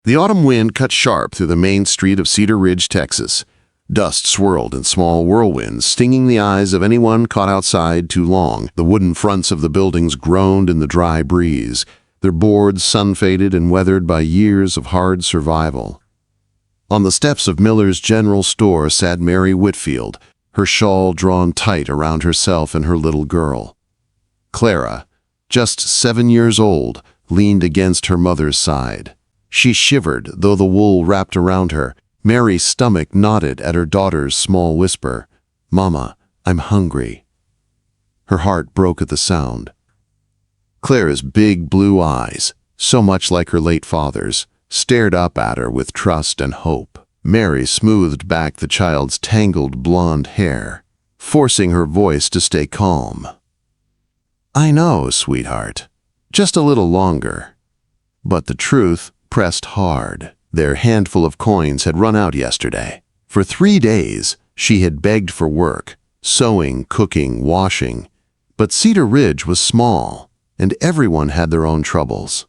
The autumn wind cut sharp through the main street of Cedar Ridge, Texas. Dust swirled in small whirlwinds, stinging the eyes of anyone caught outside too long. The wooden fronts of the buildings groaned in the dry breeze, their boards sun-faded and weathered by years of hard survival. On the steps of Miller's General Store sat Mary Whitfield, her shawl drawn tight around herself and her little girl. Clara, just 7 years old, leaned against her mother's side. She shivered, though the wool wrapped around her. Mary's stomach knotted at her daughter's small whisper, "Mama, I'm hungry." Her heart broke at the sound. Clara's big blue eyes, so much like her late father's, stared up at her with trust and hope. Mary smoothed back the child's tangled blonde hair, forcing her voice to stay calm. "I know, sweetheart. Just a little longer." But the truth pressed hard. Their handful of coins had run out yesterday. For 3 days, she had begged for work, sewing, cooking, washing. But Cedar Ridge was small, and everyone had their own troubles.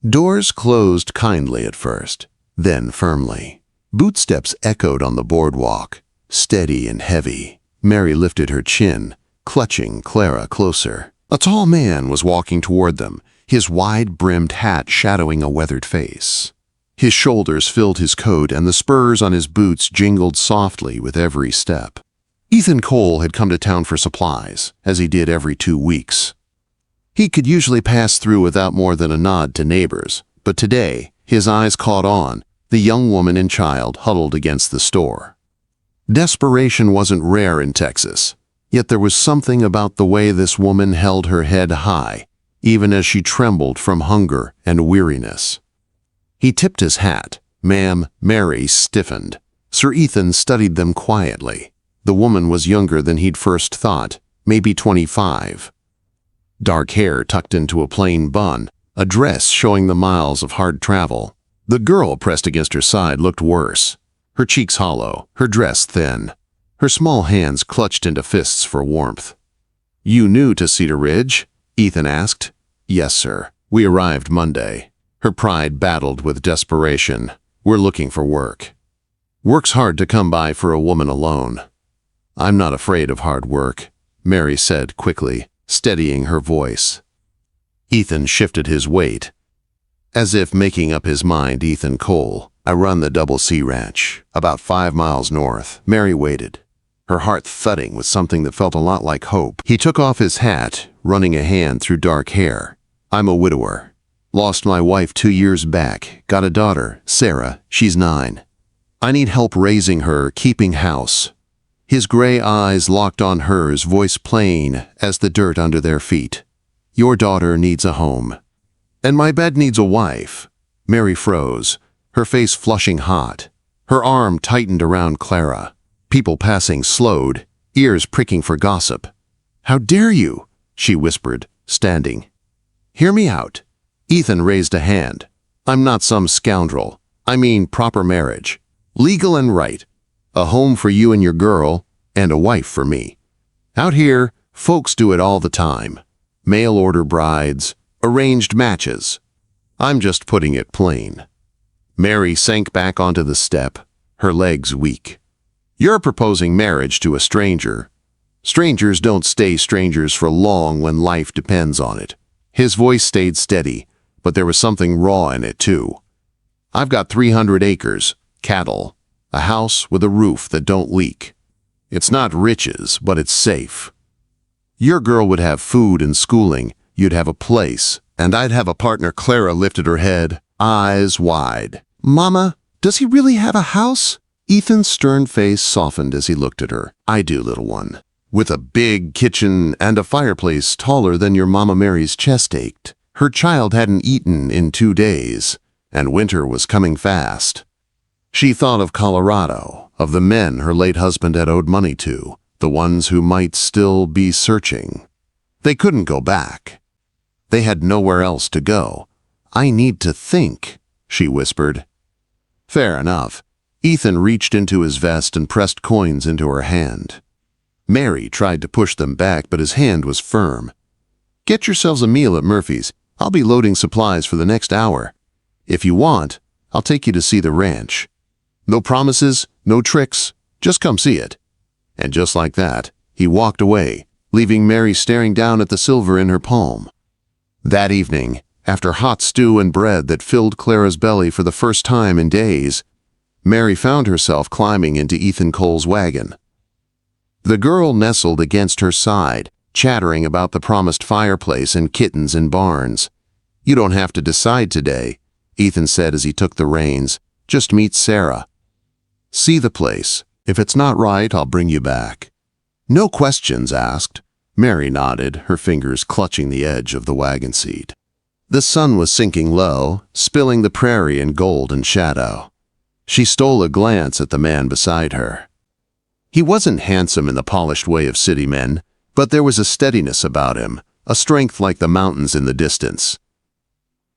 Doors closed kindly at first, then firmly. Bootsteps echoed on the boardwalk, steady and heavy. Mary lifted her chin, clutching Clara closer. A tall man was walking toward them, his wide-brimmed hat shadowing a weathered face. His shoulders filled his coat, and the spurs on his boots jingled softly with every step. Ethan Cole had come to town for supplies, as he did every 2 weeks. He could usually pass through without more than a nod to neighbors, but today his eyes caught on the young woman and child huddled against the store. Desperation wasn't rare in Texas, yet there was something about the way this woman held her head high, even as she trembled from hunger and weariness. He tipped his hat. "Ma'am." Mary stiffened. Sir Ethan studied them quietly. The woman was younger than he'd first thought, maybe 25. Dark hair tucked into a plain bun, a dress showing the miles of hard travel. The girl pressed against her side looked worse, her cheeks hollow, her dress thin. Her small hands clutched into fists for warmth. "You new to Cedar Ridge?" Ethan asked. "Yes, sir. We arrived Monday." Her pride battled with desperation. "We're looking for work." "Work's hard to come by for a woman alone." "I'm not afraid of hard work," Mary said quickly, steadying her voice. Ethan shifted his weight, as if making up his mind. "Ethan Cole. I run the Double C Ranch, about 5 miles north." Mary waited, her heart thudding with something that felt a lot like hope. He took off his hat, running a hand through dark hair. "I'm a widower. Lost my wife 2 years back. Got a daughter, Sarah. She's 9. I need help raising her, keeping house." His gray eyes locked on hers, voice plain as the dirt under their feet. "Your daughter needs a home. And my bed needs a wife." Mary froze, her face flushing hot. Her arm tightened around Clara. People passing slowed, ears pricking for gossip. "How dare you?" she whispered, standing. "Hear me out." Ethan raised a hand. "I'm not some scoundrel. I mean proper marriage. Legal and right. A home for you and your girl, and a wife for me. Out here, folks do it all the time. Mail-order brides, arranged matches. I'm just putting it plain." Mary sank back onto the step, her legs weak. "You're proposing marriage to a stranger. Strangers don't stay strangers for long when life depends on it." His voice stayed steady, but there was something raw in it too. "I've got 300 acres, cattle, a house with a roof that don't leak. It's not riches, but it's safe. Your girl would have food and schooling, you'd have a place, and I'd have a partner." Clara lifted her head, eyes wide. "Mama, does he really have a house?" Ethan's stern face softened as he looked at her. "I do, little one. With a big kitchen and a fireplace taller than your Mama Mary's chest ached. Her child hadn't eaten in 2 days, and winter was coming fast." She thought of Colorado, of the men her late husband had owed money to, the ones who might still be searching. They couldn't go back. They had nowhere else to go. "I need to think," she whispered. "Fair enough." Ethan reached into his vest and pressed coins into her hand. Mary tried to push them back, but his hand was firm. "Get yourselves a meal at Murphy's. I'll be loading supplies for the next hour. If you want, I'll take you to see the ranch. No promises, no tricks, just come see it." And just like that, he walked away, leaving Mary staring down at the silver in her palm. That evening, after hot stew and bread that filled Clara's belly for the first time in days, Mary found herself climbing into Ethan Cole's wagon. The girl nestled against her side, chattering about the promised fireplace and kittens in barns. "You don't have to decide today," Ethan said as he took the reins. "Just meet Sarah. See the place. If it's not right, I'll bring you back." "No questions asked." Mary nodded, her fingers clutching the edge of the wagon seat. The sun was sinking low, spilling the prairie in gold and shadow. She stole a glance at the man beside her. He wasn't handsome in the polished way of city men, but there was a steadiness about him, a strength like the mountains in the distance.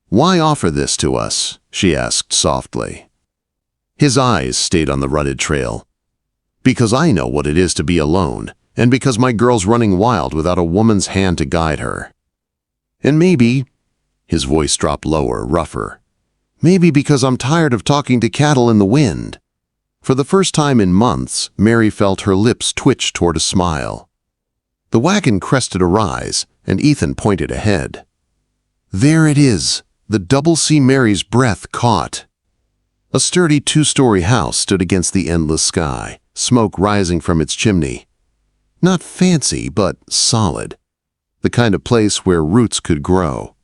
"Why offer this to us?" she asked softly. His eyes stayed on the rutted trail. "Because I know what it is to be alone, and because my girl's running wild without a woman's hand to guide her. And maybe," his voice dropped lower, rougher, "maybe because I'm tired of talking to cattle in the wind." For the first time in months, Mary felt her lips twitch toward a smile. The wagon crested a rise, and Ethan pointed ahead. There it is, the double C Mary's breath caught. A sturdy two-story house stood against the endless sky, smoke rising from its chimney. Not fancy, but solid. The kind of place where roots could grow.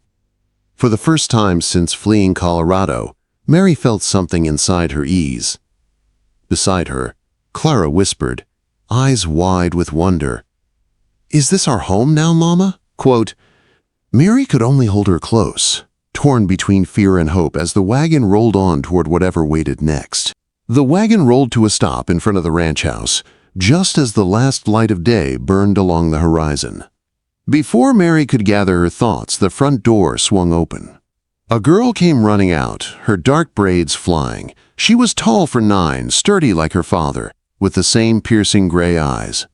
For the first time since fleeing Colorado, Mary felt something inside her ease. Beside her, Clara whispered, eyes wide with wonder, "Is this our home now, Mama?" Quote, Mary could only hold her close, torn between fear and hope as the wagon rolled on toward whatever waited next. The wagon rolled to a stop in front of the ranch house, just as the last light of day burned along the horizon. Before Mary could gather her thoughts, the front door swung open. A girl came running out, her dark braids flying. She was tall for 9, sturdy like her father, with the same piercing gray eyes.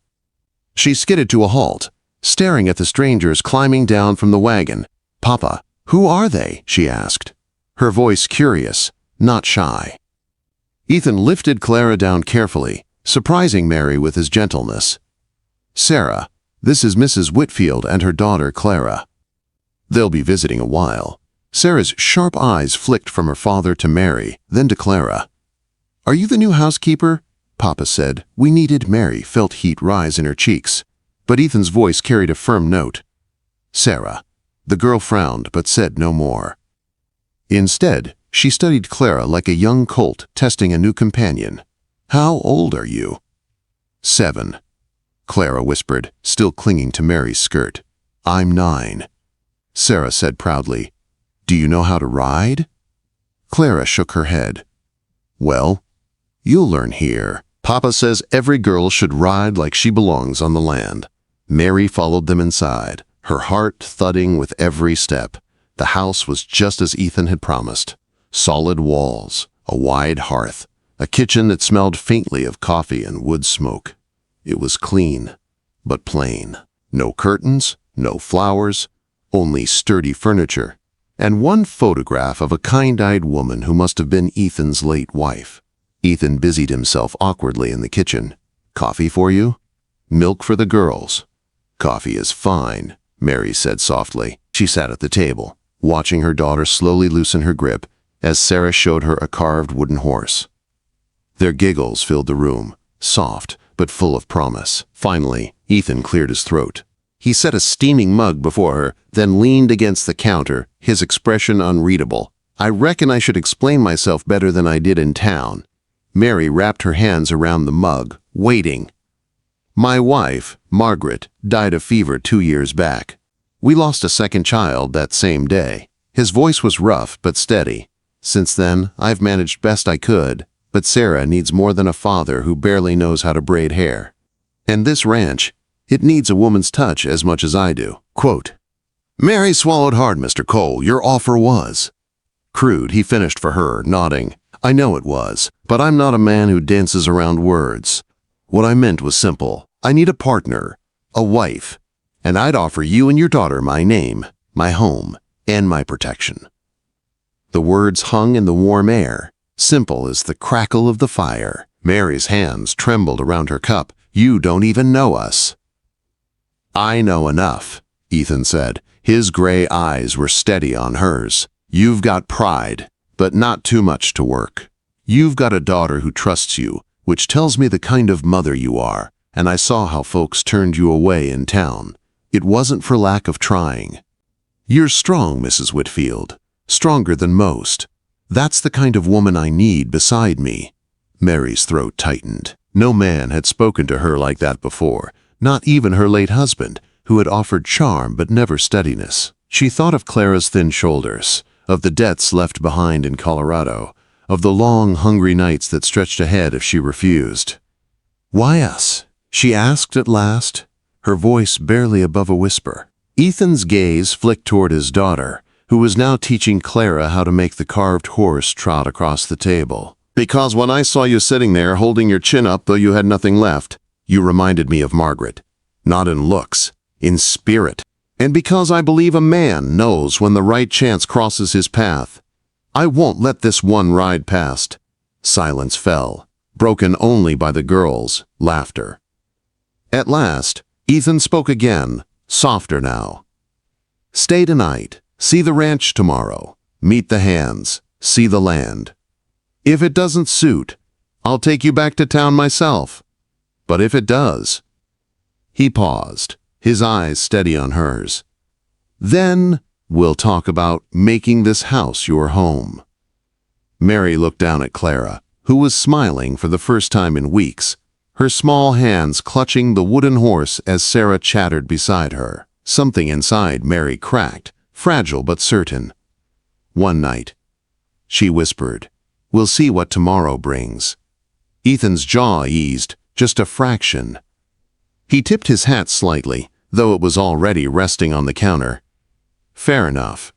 She skidded to a halt, staring at the strangers climbing down from the wagon. "Papa, who are they?" she asked, her voice curious, not shy. Ethan lifted Clara down carefully, surprising Mary with his gentleness. "Sarah, this is Mrs. Whitfield and her daughter Clara. They'll be visiting a while." Sarah's sharp eyes flicked from her father to Mary, then to Clara. "Are you the new housekeeper?" Papa said. Mary felt heat rise in her cheeks, but Ethan's voice carried a firm note. "Sarah." The girl frowned but said no more. Instead, she studied Clara like a young colt testing a new companion. "How old are you?" 7. Clara whispered, still clinging to Mary's skirt. "I'm 9. Sarah said proudly. "Do you know how to ride?" Clara shook her head. "Well, you'll learn here. Papa says every girl should ride like she belongs on the land." Mary followed them inside, her heart thudding with every step. The house was just as Ethan had promised. Solid walls, a wide hearth, a kitchen that smelled faintly of coffee and wood smoke. It was clean, but plain. No curtains, no flowers, only sturdy furniture, and one photograph of a kind-eyed woman who must have been Ethan's late wife. Ethan busied himself awkwardly in the kitchen. "Coffee for you?" "Milk for the girls." "Coffee is fine," Mary said softly. She sat at the table, watching her daughter slowly loosen her grip as Sarah showed her a carved wooden horse. Their giggles filled the room, soft but full of promise. Finally, Ethan cleared his throat. He set a steaming mug before her, then leaned against the counter, his expression unreadable. "I reckon I should explain myself better than I did in town." Mary wrapped her hands around the mug, waiting. "My wife, Margaret, died of fever 2 years back. We lost a second child that same day." His voice was rough but steady. "Since then, I've managed best I could, but Sarah needs more than a father who barely knows how to braid hair. And this ranch, it needs a woman's touch as much as I do." Quote, "Mary swallowed hard, Mr. Cole. Your offer was." Crude, he finished for her, nodding. "I know it was, but I'm not a man who dances around words. What I meant was simple. I need a partner, a wife, and I'd offer you and your daughter my name, my home, and my protection." The words hung in the warm air, simple as the crackle of the fire. Mary's hands trembled around her cup. "You don't even know us." "I know enough," Ethan said. His gray eyes were steady on hers. "You've got pride, but not too much to work. You've got a daughter who trusts you, which tells me the kind of mother you are, and I saw how folks turned you away in town. It wasn't for lack of trying. You're strong, Mrs. Whitfield, stronger than most. That's the kind of woman I need beside me." Mary's throat tightened. No man had spoken to her like that before, not even her late husband, who had offered charm but never steadiness. She thought of Clara's thin shoulders, of the debts left behind in Colorado, of the long, hungry nights that stretched ahead if she refused. "Why us?" she asked at last, her voice barely above a whisper. Ethan's gaze flicked toward his daughter, who was now teaching Clara how to make the carved horse trot across the table. "Because when I saw you sitting there holding your chin up though you had nothing left, you reminded me of Margaret. Not in looks, in spirit. And because I believe a man knows when the right chance crosses his path. I won't let this one ride past." Silence fell, broken only by the girls' laughter. At last, Ethan spoke again, softer now. "Stay tonight, see the ranch tomorrow, meet the hands, see the land. If it doesn't suit, I'll take you back to town myself. But if it does—" He paused, his eyes steady on hers. "Then we'll talk about making this house your home." Mary looked down at Clara, who was smiling for the first time in weeks, her small hands clutching the wooden horse as Sarah chattered beside her. Something inside Mary cracked, fragile but certain. "One night," she whispered, "we'll see what tomorrow brings." Ethan's jaw eased, just a fraction. He tipped his hat slightly, though it was already resting on the counter. Fair enough.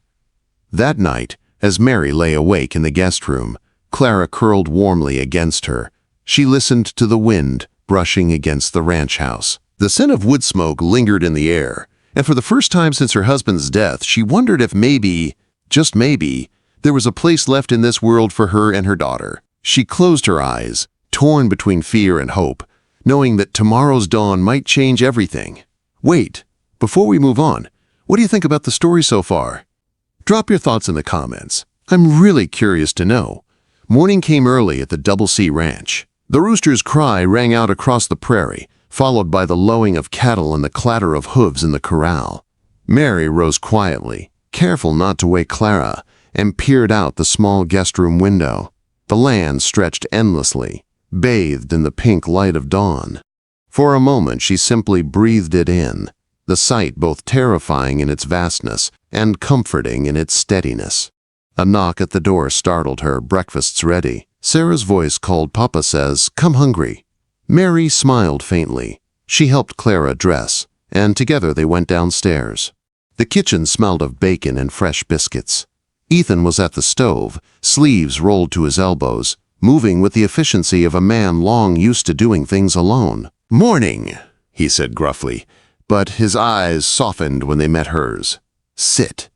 That night, as Mary lay awake in the guest room, Clara curled warmly against her. She listened to the wind brushing against the ranch house. The scent of wood smoke lingered in the air, and for the first time since her husband's death, she wondered if maybe, just maybe, there was a place left in this world for her and her daughter. She closed her eyes, torn between fear and hope, knowing that tomorrow's dawn might change everything. Wait, before we move on, what do you think about the story so far? Drop your thoughts in the comments. I'm really curious to know. Morning came early at the Double C Ranch. The rooster's cry rang out across the prairie, followed by the lowing of cattle and the clatter of hooves in the corral. Mary rose quietly, careful not to wake Clara, and peered out the small guest room window. The land stretched endlessly, bathed in the pink light of dawn. For a moment she simply breathed it in, the sight both terrifying in its vastness and comforting in its steadiness. A knock at the door startled her. "Breakfast's ready." Sarah's voice called. "Papa says, come hungry." Mary smiled faintly. She helped Clara dress, and together they went downstairs. The kitchen smelled of bacon and fresh biscuits. Ethan was at the stove, sleeves rolled to his elbows, moving with the efficiency of a man long used to doing things alone. "Morning," he said gruffly, but his eyes softened when they met hers. "Sit.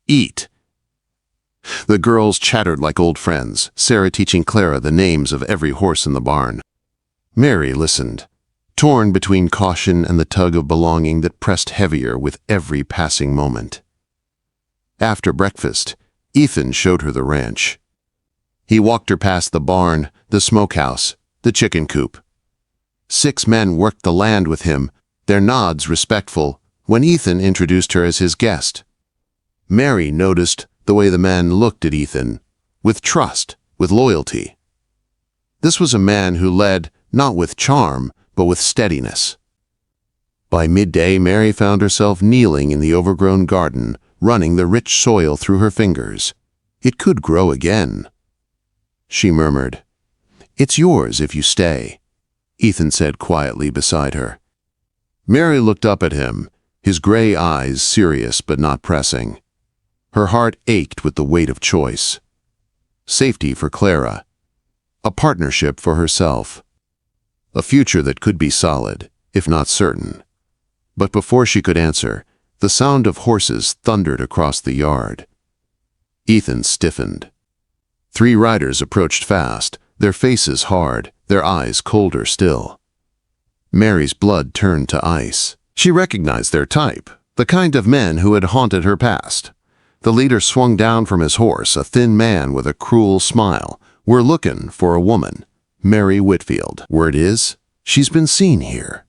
Eat." The girls chattered like old friends, Sarah teaching Clara the names of every horse in the barn. Mary listened, torn between caution and the tug of belonging that pressed heavier with every passing moment. After breakfast, Ethan showed her the ranch. He walked her past the barn, the smokehouse, the chicken coop. 6 men worked the land with him, their nods respectful, when Ethan introduced her as his guest. Mary noticed the way the men looked at Ethan, with trust, with loyalty. This was a man who led not with charm, but with steadiness. By midday, Mary found herself kneeling in the overgrown garden, running the rich soil through her fingers. "It could grow again," she murmured. "It's yours if you stay," Ethan said quietly beside her. Mary looked up at him, his gray eyes serious but not pressing. Her heart ached with the weight of choice. Safety for Clara. A partnership for herself. A future that could be solid, if not certain. But before she could answer, the sound of horses thundered across the yard. Ethan stiffened. 3 riders approached fast, their faces hard, their eyes colder still. Mary's blood turned to ice. She recognized their type, the kind of men who had haunted her past. The leader swung down from his horse, a thin man with a cruel smile. "We're looking for a woman, Mary Whitfield. Word is, she's been seen here."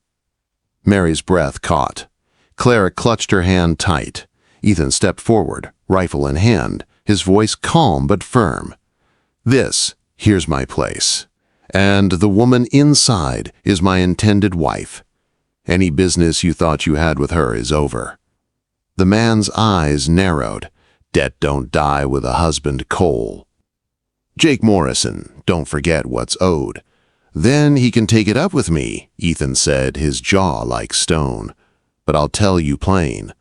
Mary's breath caught. Clara clutched her hand tight. Ethan stepped forward, rifle in hand, his voice calm but firm. "Here's my place. And the woman inside is my intended wife. Any business you thought you had with her is over." The man's eyes narrowed. "Debt don't die with a husband, Cole. Jake Morrison, don't forget what's owed." "Then he can take it up with me," Ethan said, his jaw like stone. "But I'll tell you plain.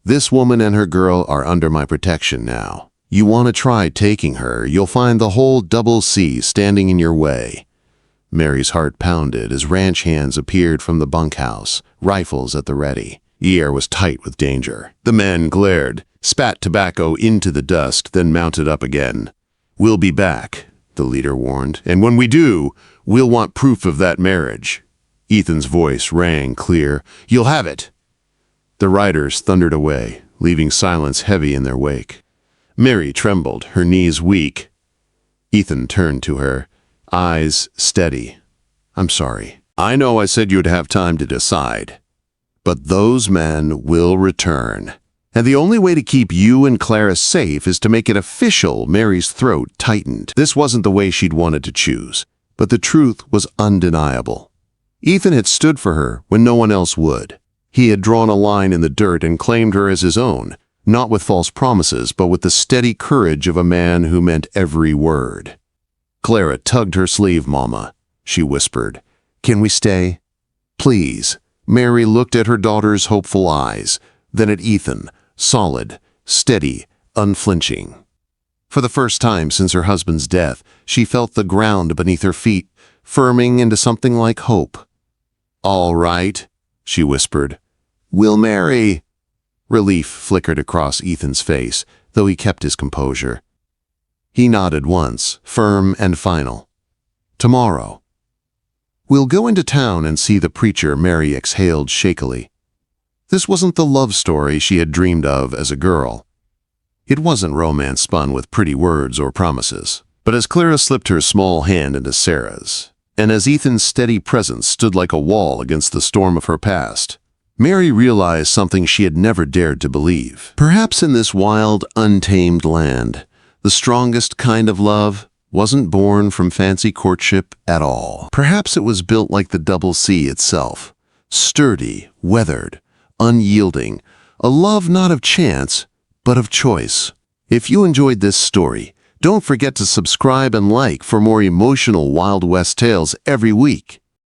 This woman and her girl are under my protection now. You want to try taking her, you'll find the whole double C standing in your way." Mary's heart pounded as ranch hands appeared from the bunkhouse, rifles at the ready. The air was tight with danger. The men glared, spat tobacco into the dust, then mounted up again. "We'll be back," the leader warned, "and when we do, we'll want proof of that marriage." Ethan's voice rang clear. "You'll have it." The riders thundered away, leaving silence heavy in their wake. Mary trembled, her knees weak. Ethan turned to her, eyes steady. "I'm sorry. I know I said you'd have time to decide. But those men will return. And the only way to keep you and Clara safe is to make it official." Mary's throat tightened. This wasn't the way she'd wanted to choose, but the truth was undeniable. Ethan had stood for her when no one else would. He had drawn a line in the dirt and claimed her as his own, not with false promises, but with the steady courage of a man who meant every word. Clara tugged her sleeve. "Mama," she whispered, "can we stay? Please." Mary looked at her daughter's hopeful eyes, then at Ethan, solid, steady, unflinching. For the first time since her husband's death, she felt the ground beneath her feet, firming into something like hope. "All right," she whispered. "We'll marry." Relief flickered across Ethan's face, though he kept his composure. He nodded once, firm and final. "Tomorrow." "We'll go into town and see the preacher," Mary exhaled shakily. This wasn't the love story she had dreamed of as a girl. It wasn't romance spun with pretty words or promises. But as Clara slipped her small hand into Sarah's, and as Ethan's steady presence stood like a wall against the storm of her past, Mary realized something she had never dared to believe. Perhaps in this wild, untamed land, the strongest kind of love wasn't born from fancy courtship at all. Perhaps it was built like the double C itself, sturdy, weathered, unyielding, a love not of chance, but of choice. If you enjoyed this story, don't forget to subscribe and like for more emotional Wild West tales every week.